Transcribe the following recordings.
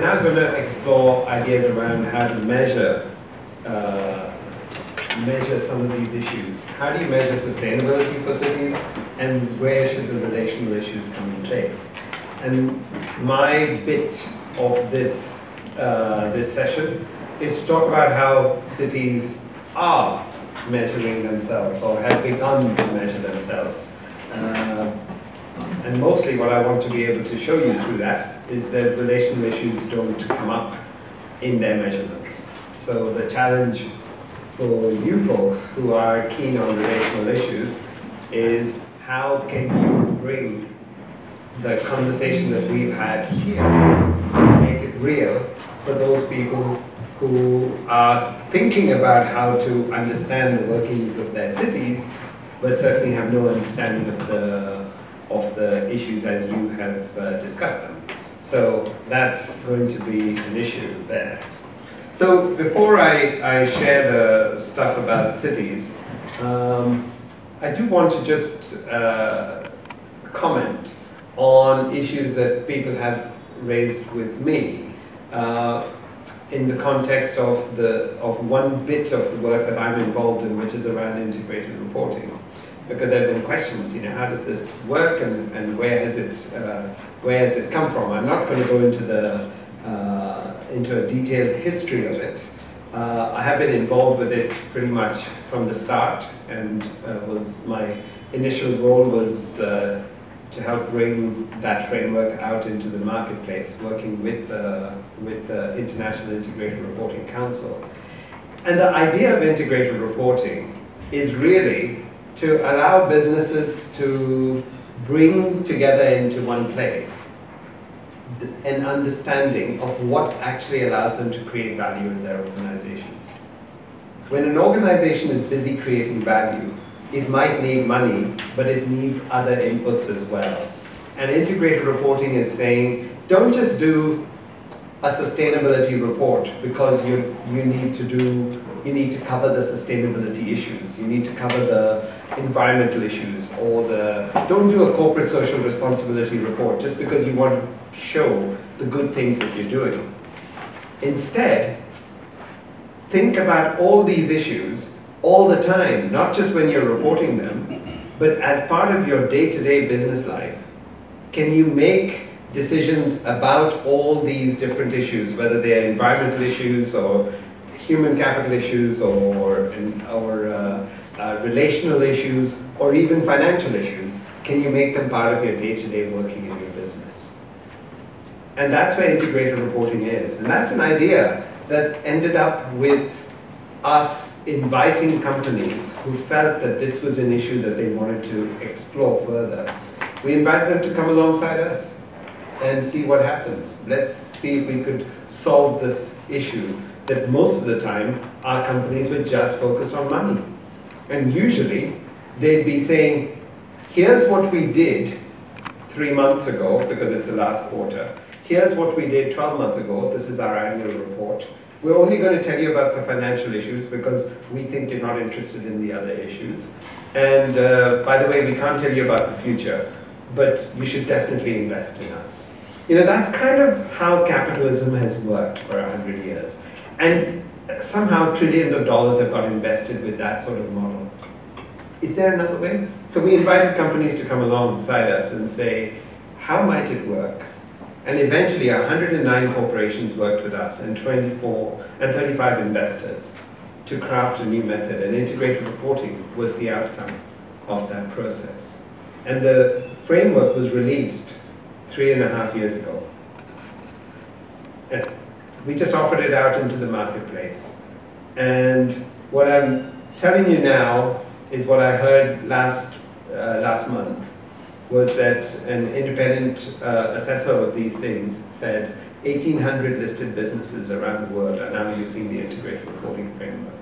now going to explore ideas around how to measure some of these issues. How do you measure sustainability for cities, and where should the relational issues come in place? And my bit of this session is to talk about how cities are measuring themselves or have begun to measure themselves. And mostly what I want to be able to show you through that is that relational issues don't come up in their measurements. So the challenge for you folks who are keen on relational issues is how can you bring the conversation that we've had here, make it real for those people who are thinking about how to understand the workings of their cities, but certainly have no understanding of the issues as you have discussed them. So that's going to be an issue there. So before I share the stuff about cities, I do want to just comment on issues that people have raised with me in the context of one bit of the work that I'm involved in, which is around integrated reporting. Because there have been questions, how does this work, and where has it come from? I'm not going to go into a detailed history of it. I have been involved with it pretty much from the start, and my initial role was to help bring that framework out into the marketplace, working with the International Integrated Reporting Council. And the idea of integrated reporting is really to allow businesses to bring together into one place an understanding of what actually allows them to create value in their organizations. When an organization is busy creating value, it might need money, but it needs other inputs as well. And integrated reporting is saying, don't just do a sustainability report because you need to cover the sustainability issues, you need to cover the environmental issues, or don't do a corporate social responsibility report just because you want to show the good things that you're doing. Instead, think about all these issues all the time, not just when you're reporting them, but as part of your day-to-day business life. Can you make decisions about all these different issues, whether they're environmental issues or human capital issues or relational issues or even financial issues? Can you make them part of your day-to-day working in your business? And that's where integrated reporting is. And that's an idea that ended up with us inviting companies who felt that this was an issue that they wanted to explore further. We invited them to come alongside us and see what happens. Let's see if we could solve this issue that most of the time our companies were just focused on money. And usually they'd be saying, here's what we did 3 months ago, because it's the last quarter. Here's what we did 12 months ago. This is our annual report. We're only going to tell you about the financial issues because we think you're not interested in the other issues. And by the way, we can't tell you about the future, but you should definitely invest in us. That's kind of how capitalism has worked for 100 years. And somehow trillions of dollars have got invested with that sort of model. Is there another way? So we invited companies to come alongside us and say, how might it work? And eventually 109 corporations worked with us and 35 investors to craft a new method, and integrated reporting was the outcome of that process. And the framework was released 3.5 years ago. And we just offered it out into the marketplace. And what I'm telling you now is what I heard last month, was that an independent assessor of these things said 1,800 listed businesses around the world are now using the integrated reporting framework.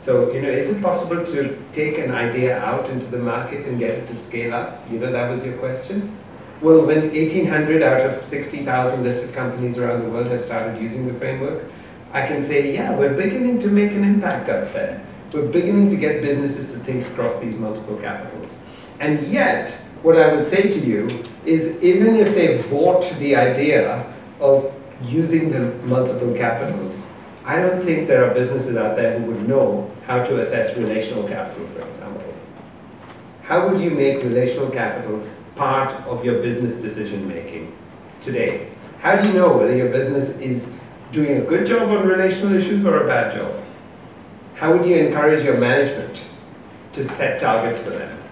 So, is it possible to take an idea out into the market and get it to scale up? That was your question. Well, when 1,800 out of 60,000 listed companies around the world have started using the framework, I can say, yeah, we're beginning to make an impact out there. We're beginning to get businesses to think across these multiple capitals. And yet, what I would say to you is, even if they bought the idea of using the multiple capitals, I don't think there are businesses out there who would know how to assess relational capital, for example. How would you make relational capital part of your business decision making today? How do you know whether your business is doing a good job on relational issues or a bad job? How would you encourage your management to set targets for them?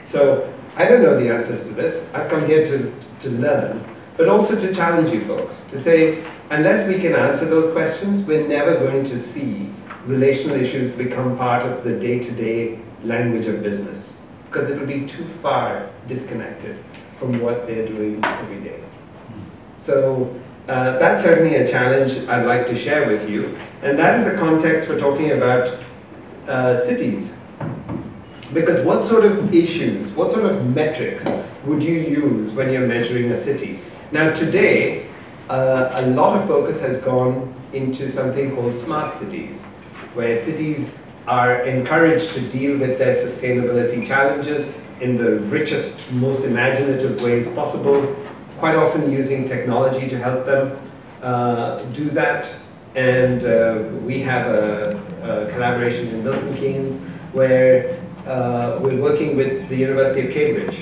So I don't know the answers to this. I've come here to learn, but also to challenge you folks, to say, unless we can answer those questions, we're never going to see relational issues become part of the day-to-day language of business, because it will be too far disconnected from what they're doing every day. So that's certainly a challenge I'd like to share with you, and that is a context for talking about cities. Because what sort of issues, what sort of metrics would you use when you're measuring a city? Now today, a lot of focus has gone into something called smart cities, where cities are encouraged to deal with their sustainability challenges in the richest, most imaginative ways possible, quite often using technology to help them do that. And we have a collaboration in Milton Keynes where we're working with the University of Cambridge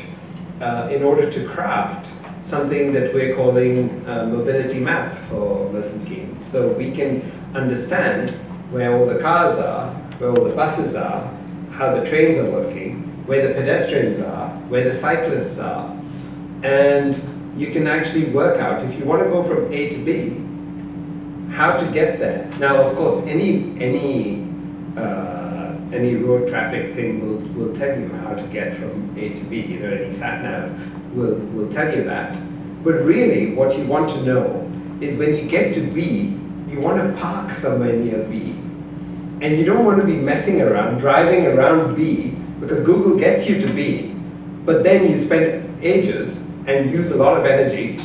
in order to craft something that we're calling a mobility map for Milton Keynes. So we can understand where all the cars are, where all the buses are, how the trains are working, where the pedestrians are, where the cyclists are. And you can actually work out, if you want to go from A to B, how to get there. Now, of course, any road traffic thing will tell you how to get from A to B. You know, any sat-nav will tell you that. But really, what you want to know is when you get to B, you want to park somewhere near B. And you don't want to be messing around, driving around B, because Google gets you to B, but then you spend ages and use a lot of energy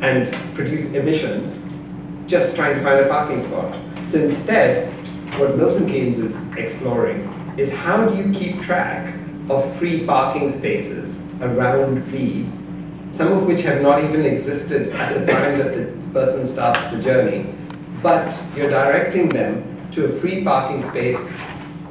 and produce emissions just trying to find a parking spot. So instead, what Milton Keynes is exploring is how do you keep track of free parking spaces around B, some of which have not even existed at the time that the person starts the journey, but you're directing them to a free parking space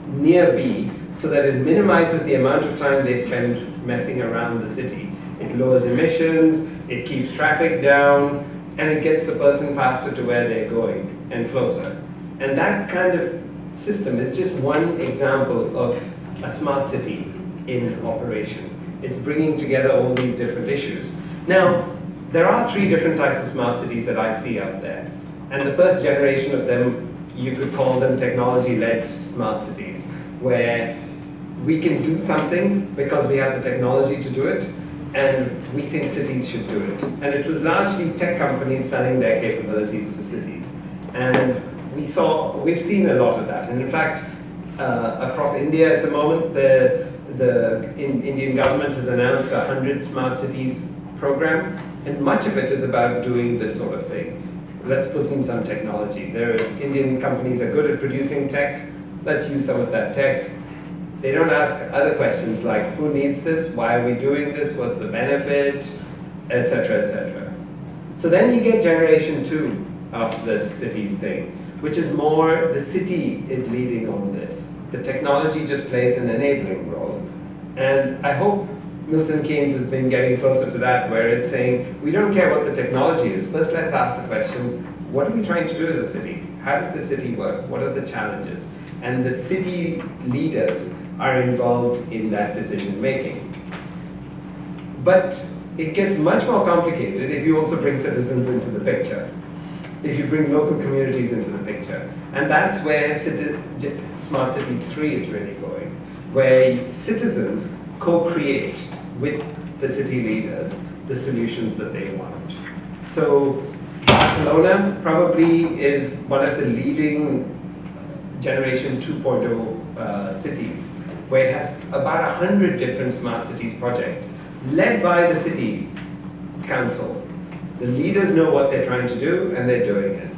near B so that it minimizes the amount of time they spend messing around the city. It lowers emissions, it keeps traffic down, and it gets the person faster to where they're going and closer. And that kind of system is just one example of a smart city in operation. It's bringing together all these different issues. Now, there are 3 different types of smart cities that I see out there. And the first generation of them, you could call them technology-led smart cities, where we can do something because we have the technology to do it, and we think cities should do it. And it was largely tech companies selling their capabilities to cities. And we've seen a lot of that. And in fact, across India at the moment, the Indian government has announced a 100 smart cities program, and much of it is about doing this sort of thing. Let's put in some technology. Indian companies are good at producing tech. Let's use some of that tech. They don't ask other questions like, who needs this? Why are we doing this? What's the benefit? Etc., etc. So then you get generation 2 of this cities thing, which is more the city is leading on this. The technology just plays an enabling role. And I hope Milton Keynes has been getting closer to that, where it's saying, we don't care what the technology is. First, let's ask the question, what are we trying to do as a city? How does the city work? What are the challenges? And the city leaders are involved in that decision making. But it gets much more complicated if you also bring citizens into the picture, if you bring local communities into the picture. And that's where Smart Cities 3 is really going, where citizens co-create with the city leaders the solutions that they want. So Barcelona probably is one of the leading Generation 2.0 cities, where it has about 100 different smart cities projects led by the city council. The leaders know what they're trying to do and they're doing it.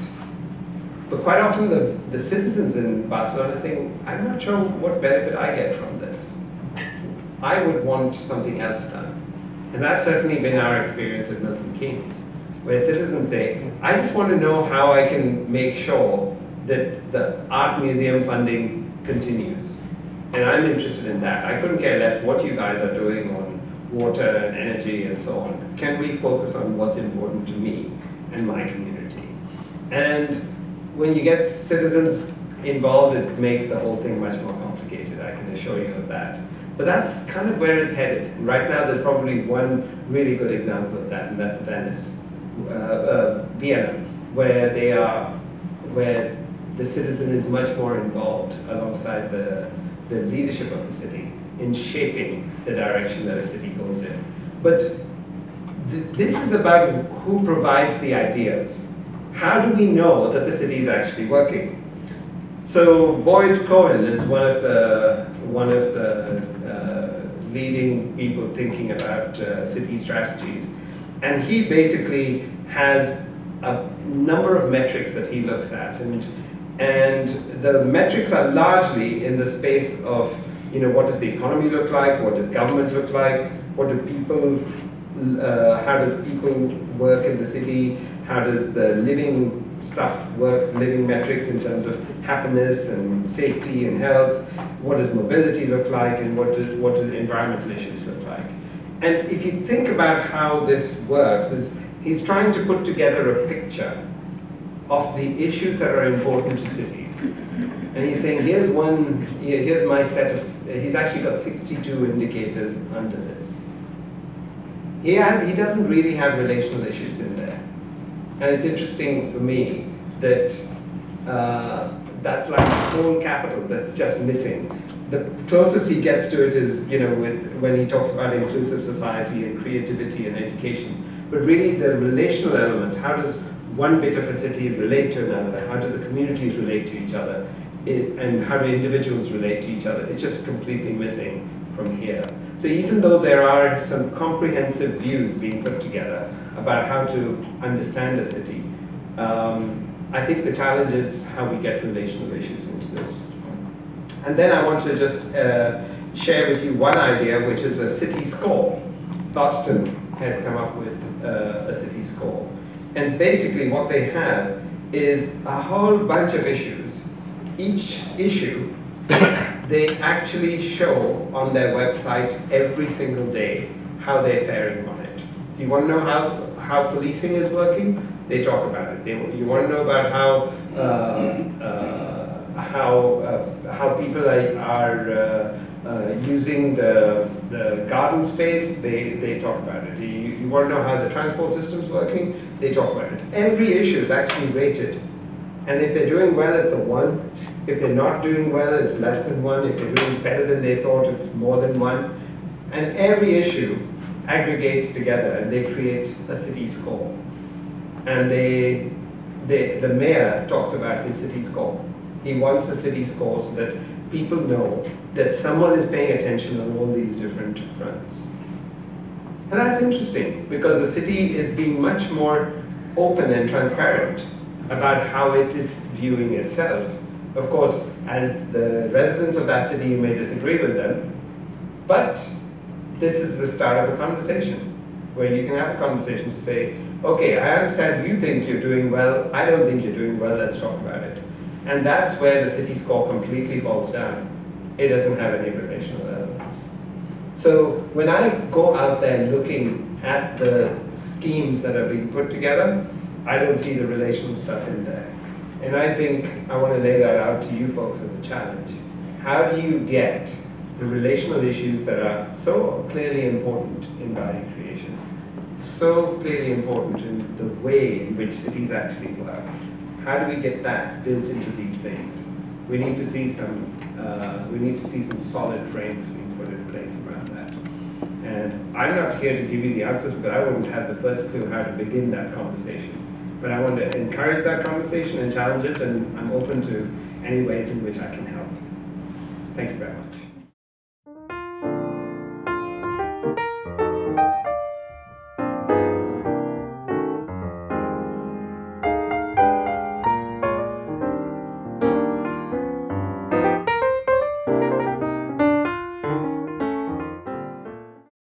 But quite often the citizens in Barcelona are saying, I'm not sure what benefit I get from this. I would want something else done. And that's certainly been our experience at Milton Keynes. where citizens say, I just want to know how I can make sure that the art museum funding continues. And I'm interested in that. I couldn't care less what you guys are doing on water and energy and so on. Can we focus on what's important to me and my community? And when you get citizens involved, it makes the whole thing much more complicated, I can assure you of that. But that's kind of where it's headed. Right now, there's probably one really good example of that, and that's Venice, Vienna, where the citizen is much more involved alongside the leadership of the city in shaping the direction that a city goes in. But this is about who provides the ideas. How do we know that the city is actually working? So Boyd Cohen is one of the leading people thinking about city strategies, and he basically has a number of metrics that he looks at, and the metrics are largely in the space of, what does the economy look like, what does government look like, what do people, how does people work in the city, how does the living stuff work, living metrics in terms of happiness and safety and health, what does mobility look like, and what do environmental issues look like. And if you think about how this works, he's trying to put together a picture of the issues that are important to cities. And he's saying, here's my set of, he's actually got 62 indicators under this. He doesn't really have relational issues in there. And it's interesting for me that that's like a whole capital that's just missing. The closest he gets to it is, when he talks about inclusive society and creativity and education. But really the relational element, how does one bit of a city relate to another? How do the communities relate to each other? And how do individuals relate to each other? It's just completely missing from here. So even though there are some comprehensive views being put together about how to understand a city, I think the challenge is how we get relational issues into this. And then I want to just share with you one idea, which is a city score. Boston has come up with a city score. And basically what they have is a whole bunch of issues. Each issue, they actually show on their website every single day how they're faring on it. So you want to know how policing is working? They talk about it. You want to know about how people are using the garden space? They talk about it. You want to know how the transport system is working? They talk about it. Every issue is actually rated. And if they're doing well, it's a 1. If they're not doing well, it's less than 1. If they're doing better than they thought, it's more than 1. And every issue aggregates together and they create a city score. And the mayor talks about his city score. He wants a city score so that people know that someone is paying attention on all these different fronts. And that's interesting because the city is being much more open and transparent about how it is viewing itself. Of course, as the residents of that city, you may disagree with them, but this is the start of a conversation where you can have a conversation to say, okay, I understand you think you're doing well, I don't think you're doing well, let's talk about it. And that's where the city score completely falls down. It doesn't have any relational elements. So when I go out there looking at the schemes that are being put together, I don't see the relational stuff in there. And I think I want to lay that out to you folks as a challenge. How do you get the relational issues that are so clearly important in value creation, so clearly important in the way in which cities actually work? How do we get that built into these things? We need to see some solid frames being put in place around that. And I'm not here to give you the answers because I wouldn't have the first clue how to begin that conversation. But I want to encourage that conversation and challenge it, and I'm open to any ways in which I can help. Thank you very much.